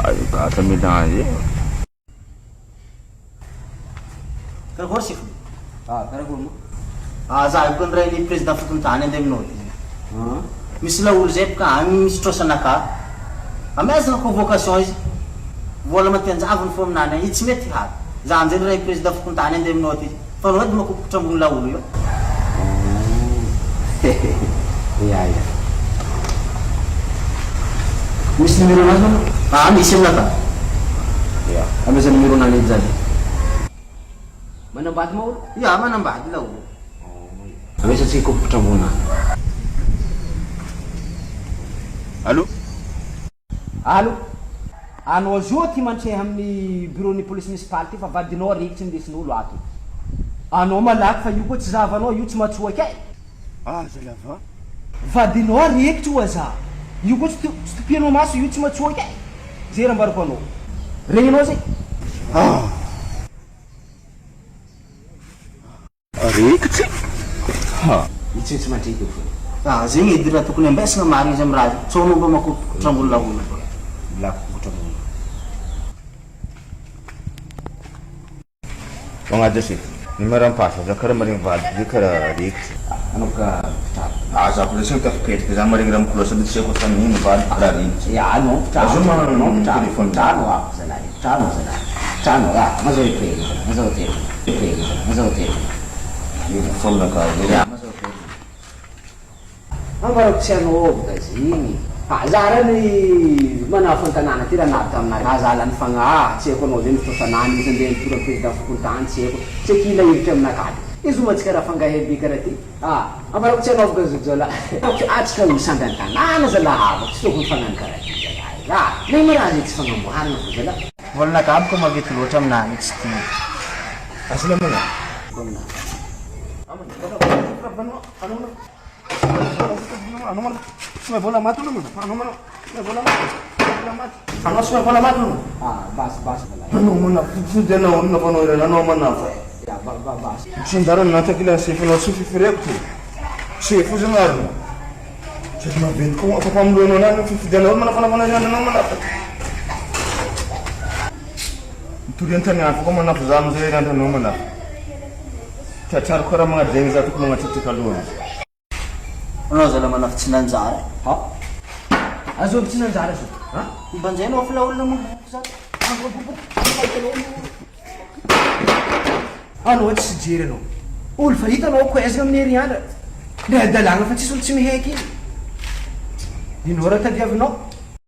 Ayo kata midang Karakory sika? Karakory mo? Zaho koa ndray ny président fokontany andeha misy laolo zay bôka agny misy trosanaka amezana convocation izy vola matianjavony fo aminany i tsy mety haky za amizay ndray président fokontany andeha aminao ty fa anao edy makopotra ambony laolo io Iya. misy numéro nazy manao misy aminaka Iya. ameza numéro nany edy zany Manambady mo? ia manambady laolo Amesa tsika kopotra ambony. Allô? Allô? Anao zo ty mantreha amin'ny bureau-ny police municipale ty fa vadinao rikitry ndesin'olo ato. Anao malaky fa io koa tsy zavanao io tsy matsoa kay. Je la vois. Vadinao rikitry oaza. Io koa tsy topianao maso io tsy matsoa kay. Zay raha mbarako anao. Regninao zay. Rikitry? Io tsy mantriky fo. zegny edy raha tokony ambesana marina izy amy raha io tsao nomba makopotra ambony laolo Milako kopotra ambony. Magnaja numéro ampasa za karaha marigny vady karaha rikitry. Anao ka pitaro. Za koa tsy tafipetrika za marigny raha mikolosa dia tsy haiko fa nino vady karaha rikitry. Ya, anao pitaro. Azo manao telefone pitaro ako zalahy. Pitaro zalahy. Pitaro mazao iprego. Mazao telo. Iprego. Mazao telo. Io fonaka Ya, mazao telo. Ambarako tsy anao bokaziny. Zara ny manafantanana ty raha navy taminareo. Azala ny fagnahy, tsy haiko anao zay mitrosanany misy andeha mitoro président fokontany tsy haiko. Tsy akila hevitra aminakaty. Izy matsika raha fangahebi karaha ty. Ambarako tsy anao bokazolahy. Atsika olo samby an-tanàna zalahy hava. Tsy tokony fagnano karaha ty zalahy. Nay maraha zay tsy fagnamboarana fo zalahy. volanaka aby koa mavety loatra aminany tsy tia Asalamana. Semua bola mati lu, anu mana? Semua bola mati. Anu semua bola mati lu. Bas Anu mana? Sudah na pano ila anu mana? Ya, bas. Sindaran nanti kita sifu na sifu firek tu. Sifu zengar. Jadi mah ben ko apa pamlo no na sifu dana mana jana mana. Turian tanya aku ko mana fuzam zai dan no mana. Cacar kora mga deng za tu mga titika lu. Anao zala manafy tsy nanjara Azovy tsy nanjara so. mbanjay anao fa laolona maboboky zany Anao tsy jery anao. Olo fa hitanao koezina amin'ny heriandra. Le adalàgna fa tsisy olo tsy mihaiky iny. Dinora tadiavinao.